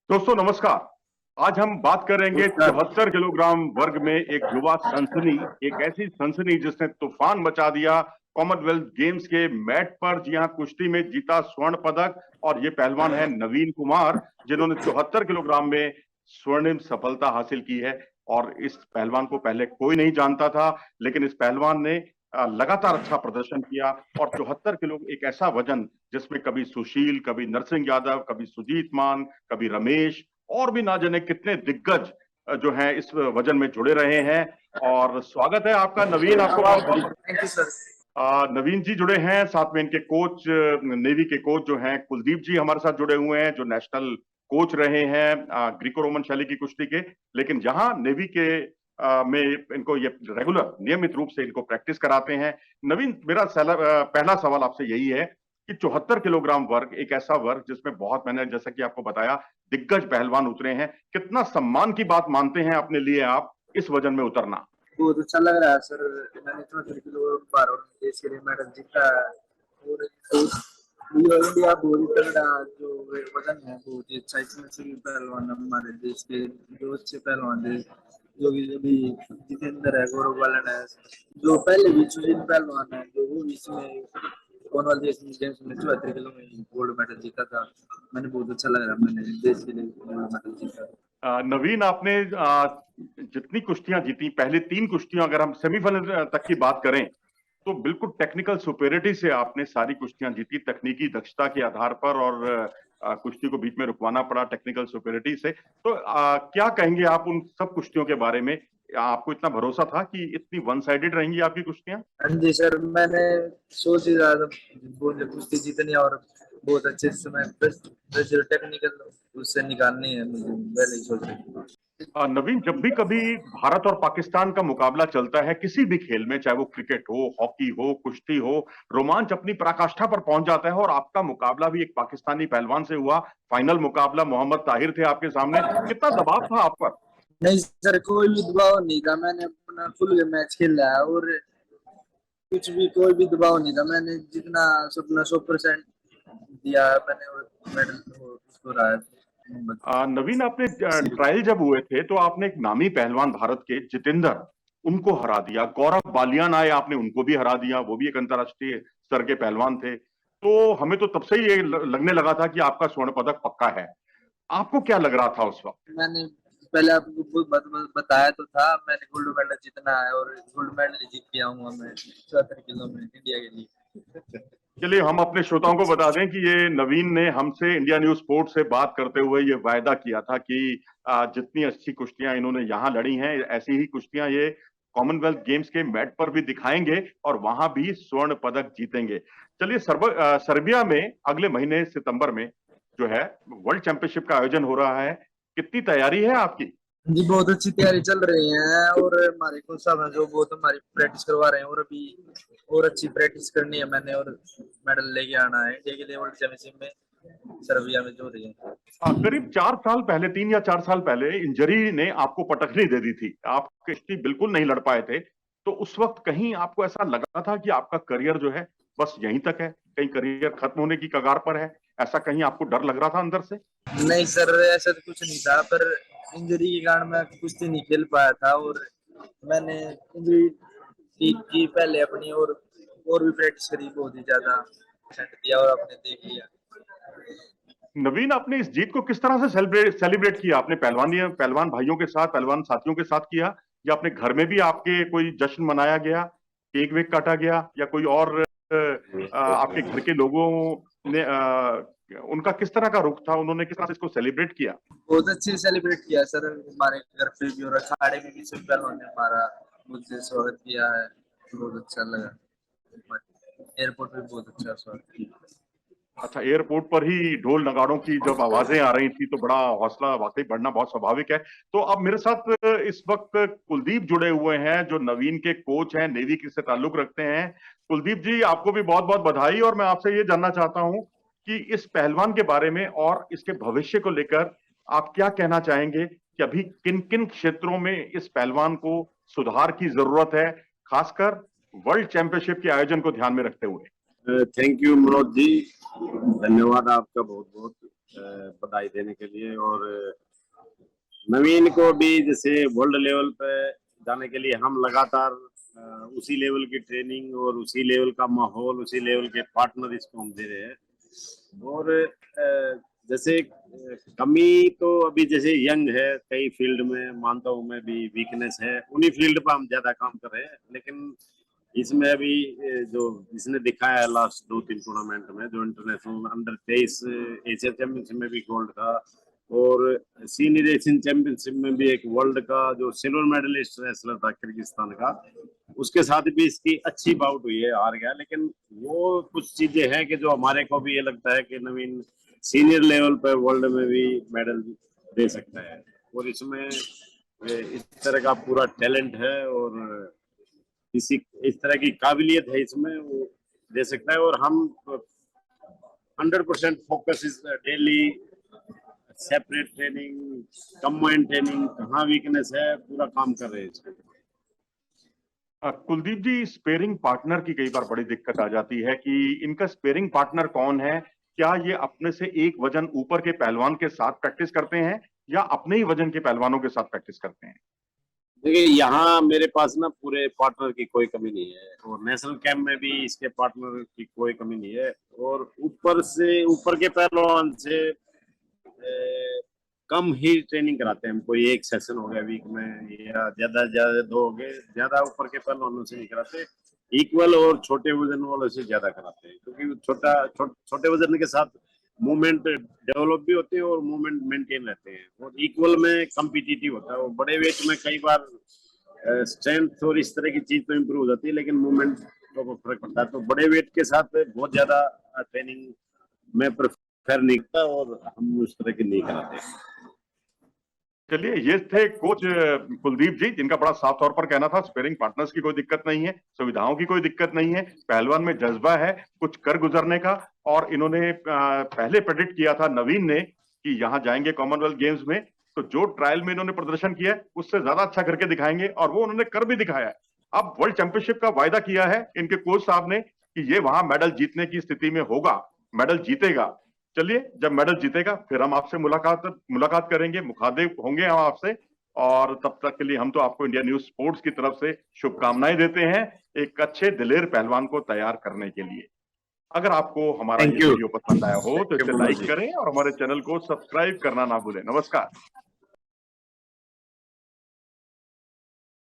दोस्तों नमस्कार। आज हम बात करेंगे नमस्कार। 74 किलोग्राम वर्ग में एक युवा सनसनी, एक ऐसी सनसनी जिसने तूफान मचा दिया कॉमनवेल्थ गेम्स के मैट पर। जी हाँ, कुश्ती में जीता स्वर्ण पदक। और ये पहलवान है नवीन कुमार, जिन्होंने 74 किलोग्राम में स्वर्णिम सफलता हासिल की है। और इस पहलवान को पहले कोई नहीं जानता था, लेकिन इस पहलवान ने लगातार अच्छा प्रदर्शन किया। और 74 किलो एक ऐसा वजन जिसमें कभी सुशील, कभी नरसिंह यादव, कभी सुजीत मान, कभी रमेश और भी ना जाने कितने दिग्गज जो हैं इस वजन में जुड़े रहे हैं। और स्वागत है आपका नवीन, आपको बहुत बहुत। Thank you sir. Naveen ji जुड़े हैं, साथ में इनके कोच, नेवी के कोच जो हैं कुलदीप जी हमारे साथ जुड़े हुए हैं, जो नेशनल कोच रहे हैं ग्रीको रोमन शैली की कुश्ती के। लेकिन जहां नेवी के में इनको ये रेगुलर नियमित रूप से इनको प्रैक्टिस कराते हैं। नवीन, मेरा पहला सवाल आपसे यही है कि 74 किलोग्राम वर्ग एक ऐसा वर्ग जिसमें बहुत, मैंने जैसा कि आपको बताया, दिग्गज पहलवान उतरे हैं। कितना सम्मान की बात मानते हैं अपने लिए आप इस वजन में उतरना? बहुत अच्छा लग रहा है सर। मैंने 74 किलो बार और देश के लिए मेडल जीता है। और इंडिया बहुत ही तगड़ा जो वजन है, बहुत ही अच्छा। इसमें से भी पहलवान हमारे देश के जो अच्छे पहलवान थे, जो कि अभी जितेंद्र है, गौरव बालन है, जो पहले भी सुशील पहलवान है, जो वो इसमें कॉमनवेल्थ एशियन गेम्स में 74 किलो में गोल्ड मेडल जीता था। मैंने बहुत अच्छा लग रहा है, मैंने देश के लिए गोल्ड मेडल जीता। नवीन, आपने जितनी कुश्तियां जीती, पहले 3 कुश्तियां, अगर हम सेमीफाइनल तक की बात करें, तो बिल्कुल टेक्निकल सुपेरिटी से आपने सारी कुश्तियां जीती, तकनीकी दक्षता के आधार पर। और कुश्ती को बीच में रुकवाना पड़ा टेक्निकल सुपेरिटी से। तो क्या कहेंगे आप उन सब कुश्तियों के बारे में? आपको इतना भरोसा था कि इतनी वन साइडेड रहेंगी आपकी कुश्तियां? हाँ जी सर, मैंने सोच ही रहा था बोले कुश्ती जीतनी है, और बहुत अच्छे से मैं टेक्निकल उससे निकालनी है, मुझे पहले ही सोच रही। नवीन, जब भी कभी भारत और पाकिस्तान का मुकाबला चलता है किसी भी खेल में, चाहे वो क्रिकेट हो, हॉकी हो, कुश्ती हो, रोमांच अपनी पराकाष्ठा पर पहुंच जाता है। और आपका मुकाबला भी एक पाकिस्तानी पहलवान से हुआ। फाइनल मुकाबला मोहम्मद ताहिर थे आपके सामने। कितना दबाव था आप पर? नहीं सर, कोई भी दबाव नहीं था। मैंने अपना फुल मैच खेला है, और कुछ भी कोई भी दबाव नहीं था। मैंने जितना अपना 100% दिया है मैंने, और मेडल उसको रहा है। नवीन, आपने ट्रायल जब हुए थे तो आपने एक नामी पहलवान भारत के जितेंद्र, उनको हरा दिया। गौरव बालियान आए, आपने उनको भी हरा दिया, वो भी एक अंतर्राष्ट्रीय स्तर के पहलवान थे। तो हमें तो तब से ही ये लगने लगा था कि आपका स्वर्ण पदक पक्का है। आपको क्या लग रहा था उस वक्त? मैंने पहले आपको बताया तो था, मैंने गोल्ड मेडल जीतना है, और गोल्ड मेडल जीत के आऊंगा मैं 74 किलो में इंडिया के लिए। चलिए, हम अपने श्रोताओं को बता दें कि ये नवीन ने हमसे इंडिया न्यूज स्पोर्ट्स से बात करते हुए ये वायदा किया था कि जितनी अच्छी कुश्तियां इन्होंने यहाँ लड़ी हैं, ऐसी ही कुश्तियां ये कॉमनवेल्थ गेम्स के मैट पर भी दिखाएंगे और वहां भी स्वर्ण पदक जीतेंगे। चलिए, सर्बिया में अगले महीने सितंबर में जो है वर्ल्ड चैंपियनशिप का आयोजन हो रहा है। कितनी तैयारी है आपकी? जी बहुत अच्छी तैयारी चल रही है, और हमारे कोच साहब हैं जो बहुत हमारी प्रैक्टिस करवा रहे हैं, और अभी और अच्छी प्रैक्टिस करनी है मैंने, और मेडल लेके आना है इंडिया के लिए वर्ल्ड चैंपियनशिप में सर्बिया में जो रही है। करीब 4 साल पहले, 3 या 4 साल पहले इंजरी ने आपको पटखनी दे दी थी, आप कुश्ती बिल्कुल नहीं लड़ पाए थे। तो उस वक्त कहीं आपको ऐसा लगा था कि आपका करियर जो है बस यहीं तक है, कहीं करियर खत्म होने की कगार पर है? ऐसा कहीं आपको डर लग रहा था अंदर से? नहीं सर, ऐसा तो कुछ नहीं था, पर इंजरी के कारण मैं कुश्ती नहीं खेल पाया था, और मैंने इंजरी ठीक की पहले अपनी, और भी प्रैक्टिस करी बहुत ही ज्यादा, परसेंट दिया और आपने देख लिया। नवीन, आपने इस जीत को किस तरह से सेलिब्रेट किया? आपने पहलवान भाइयों के साथ, पहलवान साथियों के साथ किया, या अपने घर में भी आपके कोई जश्न मनाया गया, केक वेक काटा गया, या कोई और आपके घर के लोगों ने उनका किस तरह का रुख था, उन्होंने किस तरह से इसको सेलिब्रेट किया? बहुत अच्छे से सेलिब्रेट किया सर, हमारे घर पे भी और अखाड़े में भी सब पहलवान ने हमारा मुझसे स्वागत किया है, बहुत अच्छा लगा। एयरपोर्ट पे बहुत अच्छा स्वागत किया। अच्छा, एयरपोर्ट पर ही ढोल नगाड़ों की जब आवाजें आ रही थी तो बड़ा हौसला वाकई बढ़ना बहुत स्वाभाविक है। तो अब मेरे साथ इस वक्त कुलदीप जुड़े हुए हैं, जो नवीन के कोच हैं, नेवी के से ताल्लुक रखते हैं। कुलदीप जी, आपको भी बहुत बहुत बधाई। और मैं आपसे ये जानना चाहता हूं कि इस पहलवान के बारे में और इसके भविष्य को लेकर आप क्या कहना चाहेंगे कि अभी किन किन क्षेत्रों में इस पहलवान को सुधार की जरूरत है, खासकर वर्ल्ड चैंपियनशिप के आयोजन को ध्यान में रखते हुए? थैंक यू मनोज जी, धन्यवाद आपका बहुत बहुत। बधाई देने के लिए। और नवीन को भी जैसे वर्ल्ड लेवल पे जाने के लिए हम लगातार उसी लेवल की ट्रेनिंग और उसी लेवल का माहौल, उसी लेवल के पार्टनर इसको हम दे रहे हैं। और जैसे कमी तो अभी जैसे यंग है, कई फील्ड में मानता हूँ मैं भी वीकनेस है, उन्हीं फील्ड पर हम ज्यादा काम कर रहे हैं। लेकिन इसमें अभी जो इसने दिखाया है लास्ट 2-3 टूर्नामेंट में, जो इंटरनेशनल अंडर 23 एशिया चैंपियनशिप में भी गोल्ड था, और सीनियर एशियन चैंपियनशिप में भी एक वर्ल्ड का जो सिल्वर मेडलिस्ट रेसलर था किर्गिस्तान का, उसके साथ भी इसकी अच्छी बाउट हुई है, हार गया। लेकिन वो कुछ चीजें हैं कि जो हमारे को भी ये लगता है कि नवीन सीनियर लेवल पर वर्ल्ड में भी मेडल दे सकता है। और इसमें इस तरह का पूरा टैलेंट है और इस तरह की काबिलियत है इसमें, वो दे सकता है। और हम 100% focus is daily separate training, combined training, कहाँ वीकनेस है पूरा काम कर रहे हैं इसमें। कुलदीप जी, स्पेरिंग पार्टनर की कई बार बड़ी दिक्कत आ जाती है कि इनका स्पेरिंग पार्टनर कौन है। क्या ये अपने से एक वजन ऊपर के पहलवान के साथ प्रैक्टिस करते हैं या अपने ही वजन के पहलवानों के साथ प्रैक्टिस करते हैं? देखिए, यहाँ मेरे पास ना पूरे पार्टनर की कोई कमी नहीं है, और नेशनल कैंप में भी इसके पार्टनर की कोई कमी नहीं है। और ऊपर के पहलवान से कम ही ट्रेनिंग कराते हैं हम। कोई एक सेशन हो गया वीक में, या ज्यादा 2 हो गए, ज्यादा ऊपर के पहलवानों से नहीं कराते। इक्वल और छोटे वजन वालों से ज्यादा कराते हैं, क्योंकि छोटे वजन के साथ मूवमेंट डेवलप भी होते हैं और मूवमेंट मेंटेन रहते हैं, और इक्वल में कम्पिटिटिव होता है। और बड़े वेट में कई बार स्ट्रेंथ और इस तरह की चीज तो इम्प्रूव हो जाती है, लेकिन मूवमेंट तो फर्क पड़ता है। तो बड़े वेट के साथ बहुत ज्यादा ट्रेनिंग में प्रेफर नहीं करता, और हम उस तरह की नहीं कराते। चलिए, ये थे कोच कुलदीप जी, जिनका बड़ा साफ तौर पर कहना था स्पेरिंग पार्टनर्स की कोई दिक्कत नहीं है, सुविधाओं की कोई दिक्कत नहीं है, पहलवान में जज्बा है कुछ कर गुजरने का। और इन्होंने पहले प्रेडिक्ट किया था नवीन ने कि यहाँ जाएंगे कॉमनवेल्थ गेम्स में, तो जो ट्रायल में इन्होंने प्रदर्शन किया है उससे ज्यादा अच्छा करके दिखाएंगे, और वो उन्होंने कर भी दिखाया है। अब वर्ल्ड चैंपियनशिप का वायदा किया है इनके कोच साहब ने कि ये वहां मेडल जीतने की स्थिति में होगा, मेडल जीतेगा। चलिए, जब मेडल जीतेगा फिर हम आपसे मुलाकात करेंगे, मुखातिब होंगे हम आपसे। और तब तक के लिए हम तो आपको इंडिया न्यूज स्पोर्ट्स की तरफ से शुभकामनाएं देते हैं एक अच्छे दिलेर पहलवान को तैयार करने के लिए। अगर आपको हमारा ये वीडियो पसंद आया हो तो इसे लाइक करें और हमारे चैनल को सब्सक्राइब करना ना भूलें। नमस्कार।